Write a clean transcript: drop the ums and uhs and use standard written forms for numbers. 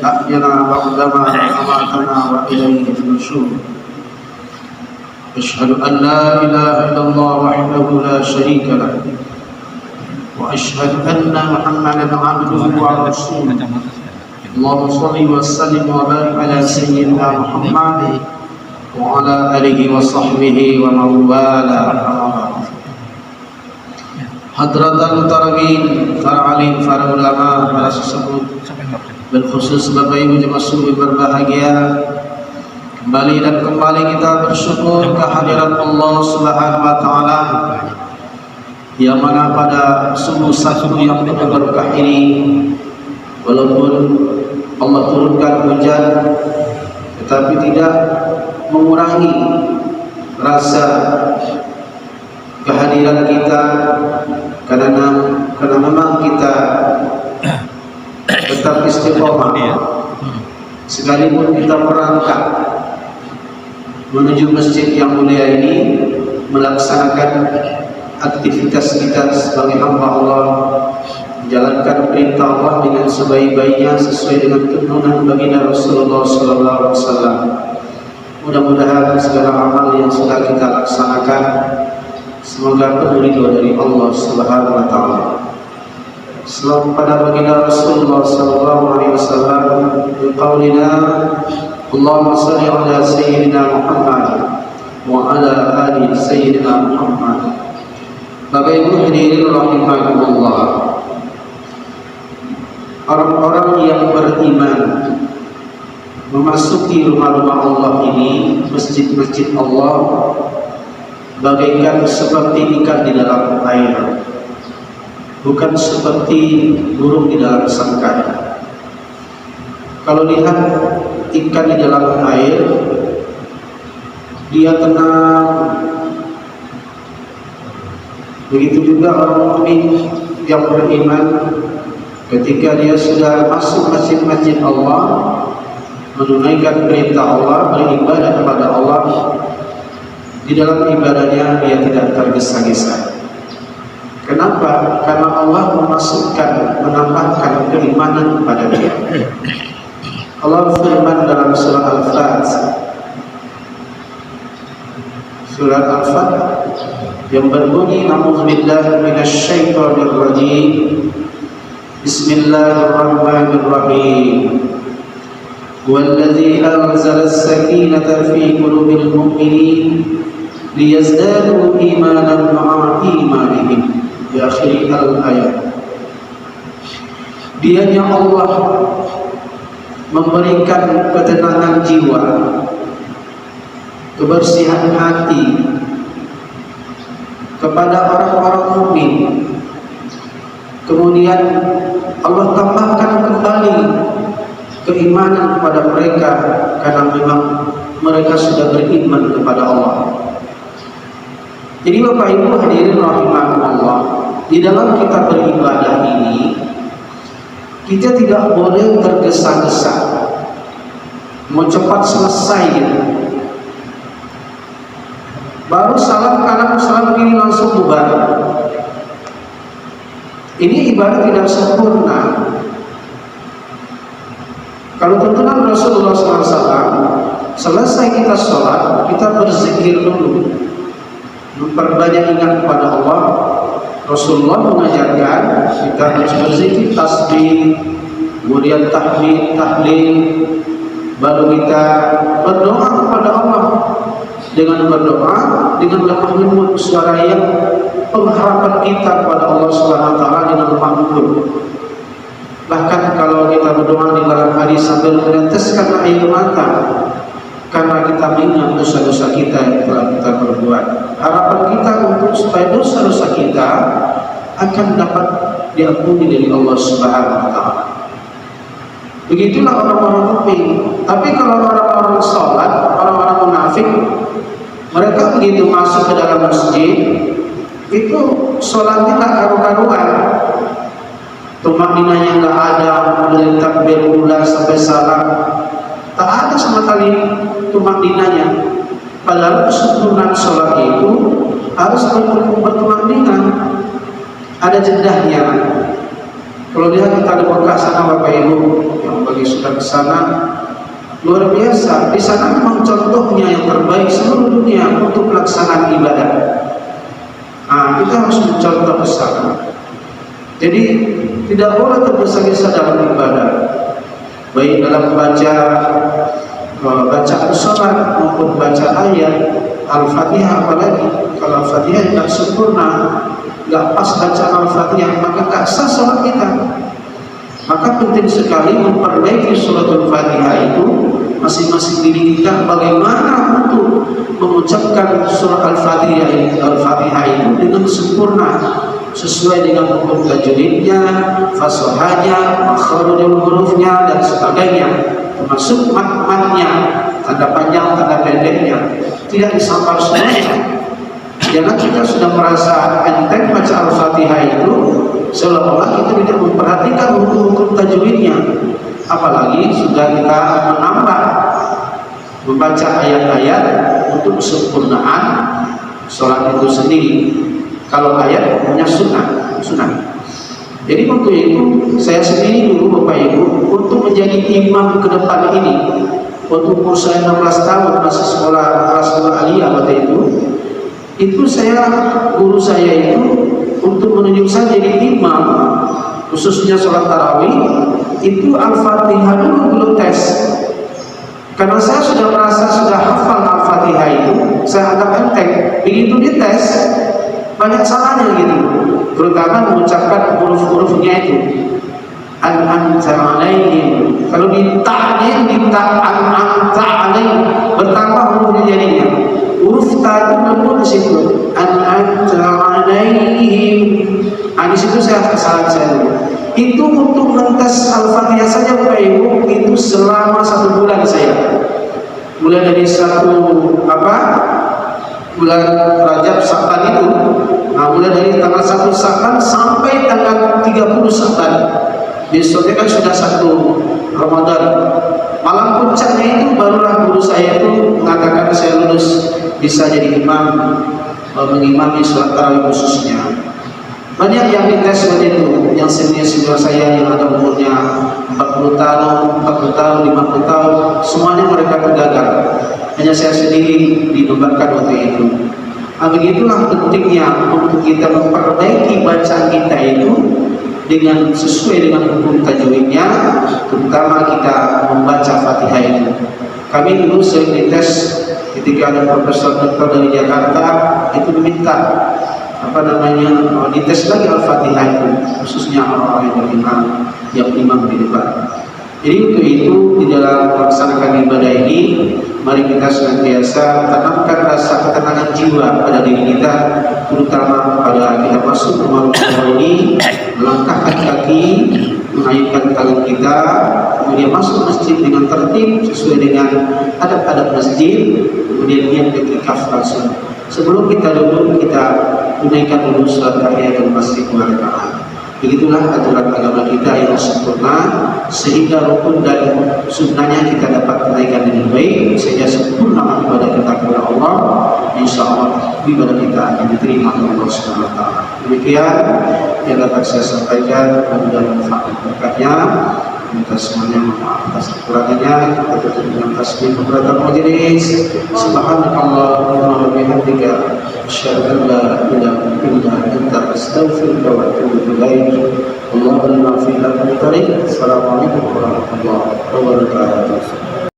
أحينا بعدما أماتنا وإليه النشور. أشهد أن لا إله إلا الله وحده لا شريك له وأشهد أن محمدا عبده ورسوله. اللهم صل وسلم وبارك على سيدنا محمد وعلى آله وصحبه ومن والاه. Hadratan Taramin, para alim, para ulama, para sesepuh, berkhusus Bapak Ibu jemaah subuh berbahagia. Kembali kita bersyukur kehadiran Allah Subhanahu wa taala yang mana pada subuh satu yang penuh berkah ini, walaupun Allah turunkan hujan, tetapi tidak mengurangi rasa kehadiran kita, karena memang kita tetap istiqomah sekalipun kita merangkak menuju masjid yang mulia ini, melaksanakan aktivitas kita sebagai hamba Allah, menjalankan perintah Allah dengan sebaik-baiknya sesuai dengan tuntunan baginda Rasulullah SAW. Mudah-mudahan segala amal yang sudah kita laksanakan semoga penuh ridho dari Allah Subhanahu wa taala. Salam pada baginda Rasulullah sallallahu alaihi wasallam biqaulina Allahumma shalli ala sayyidina Muhammad wa ala ali sayyidina Muhammad. Bapak Ibu hadirin rahimakumullah. Orang-orang yang beriman memasuki rumah-rumah Allah ini, masjid-masjid Allah, bagaikan seperti ikan di dalam air, bukan seperti burung di dalam sangkar. Kalau lihat ikan di dalam air, dia tenang. Begitu juga orang mukmin yang beriman, ketika dia sudah masuk masjid-masjid Allah, menunaikan perintah Allah, beribadah kepada Allah, di dalam ibadahnya dia tidak tergesa-gesa. Kenapa? Karena Allah menambahkan keimanan pada dia. Allah firman dalam surah Al-Fat, yang berbunyi A'udzubillahi minasyaitonir rajim. Bismillahirrahmanirrahim. Huwallazi anzala as-sakinata fi qulubil mu'minin liyazdadu imanan ma'a imanihim. Di akhir al-ayat. Dianya Allah memberikan ketenangan jiwa, kebersihan hati kepada orang-orang mukmin. Kemudian Allah tambahkan kembali keimanan kepada mereka, karena memang mereka sudah beriman kepada Allah. Jadi Bapak Ibu hadirin rahimakumullah, di dalam kita beribadah ini kita tidak boleh tergesa-gesa, mau cepat selesai gitu. Baru salam kanan salam kiri langsung bubar. Ini ibadah tidak sempurna. Kalau tuntunan Rasulullah SAW, selesai kita sholat, kita berzikir dulu, memperbanyak ingat kepada Allah. Rasulullah mengajarkan kita harus berzikir, tasbih, kemudian tahmid, tahlil, baru kita berdoa kepada Allah. Dengan berdoa, dengan lemah lembut suara yang pengharapan kita kepada Allah Subhanahu wa taala dengan lemah lembut. Bahkan kalau kita berdoa di malam hari sambil meneteskan air mata, karena kita mengingat dosa-dosa kita yang telah kita perbuat. Harapan kita untuk supaya dosa-dosa kita akan dapat diampuni dari Allah Subhanahu wa taala. Begitulah orang-orang mukmin. Tapi kalau orang-orang salat, orang-orang munafik, mereka begitu masuk ke dalam masjid, itu salatnya tak karu-karuan. Tumakninanya nggak ada, mulai takbir ula sampai salam, tak ada sama sekali tumakninanya. Padahal kesempurnaan sholat itu harus bertumakninah, ada jedahnya. Kalau lihat kita di Mekah sana Bapak Ibu yang bagi sudah ke sana, luar biasa. Di sana memang contohnya yang terbaik seluruh dunia untuk pelaksanaan ibadah. Nah, kita harus mencontoh ke sana. Jadi tidak boleh tergesa-gesa dalam ibadah, baik dalam bacaan sholat maupun baca ayat Al-Fatihah. Apalagi kalau Al-Fatihah tidak sempurna, tidak pas baca Al-Fatihah, maka tak sah sholat kita. Maka penting sekali memperbaiki surat Al-Fatihah itu masing-masing diri kita, bagaimana untuk mengucapkan surat Al-Fatihah itu dengan sempurna, sesuai dengan hukum tajwidnya, fasahahnya, makharijul hurufnya dan sebagainya, termasuk mat-matnya, tanda panjang, tanda pendeknya, tidak disampar semuanya. Jangan kita sudah merasa enteng baca Al-Fatihah itu, seolah-olah kita tidak memperhatikan hukum-hukum tajwidnya. Apalagi sudah kita menambah membaca ayat-ayat untuk kesempurnaan sholat itu sendiri. Kalau ayat punya sunnah. Jadi untuk itu saya sendiri dulu Bapak Ibu, untuk menjadi imam ke depan ini, waktu umur saya 16 tahun masih sekolah kelas 2 aliyah waktu itu guru saya itu untuk menunjuk saya jadi imam, khususnya sholat tarawih, itu Al-Fatihah dulu belum tes. Karena saya sudah merasa sudah hafal Al-Fatihah itu, saya anggap enteng. Begitu dites, banyak salahnya gitu, terutama mengucapkan huruf-hurufnya itu. An-amta alaihim, kalau an-amta alaihim, bertambah hurufnya jadinya. Huruf ta itu belum di situ. An-amta alaihim. Di situ saya kesalahan saya dulu. Itu untuk mengetes Al-Fatihah saja Bapak Ibu, itu selama 1 bulan saya. Mulai dari bulan Rajab Sya'ban itu, mulai dari tanggal 1 Sya'ban sampai tanggal 30 Sya'ban. Besoknya kan sudah 1 Ramadan. Malam puncaknya itu barulah guru saya itu mengatakan saya lulus bisa jadi imam, mengimami sholat tarawih khususnya. Banyak yang dites seperti itu, yang senior saya yang ada umurnya 40 tahun, 50 tahun, semuanya mereka gagal. Hanya saya sendiri dinobatkan waktu itu. Begitulah pentingnya untuk kita memperbaiki bacaan kita itu dengan sesuai dengan hukum tajwidnya, terutama kita membaca Fatihah itu. Kami dulu sering dites ketika ada profesor doktor dari Jakarta itu meminta dites lagi Al-Fatihah itu, khususnya orang-orang yang beriman, yang imam di depan. Jadi untuk itu di dalam melaksanakan ibadah ini, mari kita senantiasa tanamkan rasa ketenangan jiwa pada diri kita, terutama pada kita masuk rumah ini, melangkahkan kaki, mengayunkan tangan kita, kemudian masuk masjid dengan tertib sesuai dengan adab-adab masjid, kemudian niat iktikaf langsung. Sebelum kita duduk, kita tunaikan dulu sholat tahiyatul masjid wa rakaat. Begitulah aturan agama kita yang sempurna, sehingga rukun dan sunnahnya kita dapat tunaikan dengan baik, sehingga sempurna ibadah kita kepada Allah. Insya Allah ibadah kita akan diterima oleh Allah Subhanahu Wa Taala. Demikian yang dapat saya sampaikan, mudah-mudahan manfaat berkatnya. Minta semuanya maaf atas kekurangannya. Kita tutup dengan tasbih beberapa majelis. Subhanallahumma wa bihamdika, asyhadu an la ilaha illa anta, astaghfiruka wa atubu ilaik. Allahumma fi al-tariq. Assalamualaikum warahmatullahi wabarakatuh.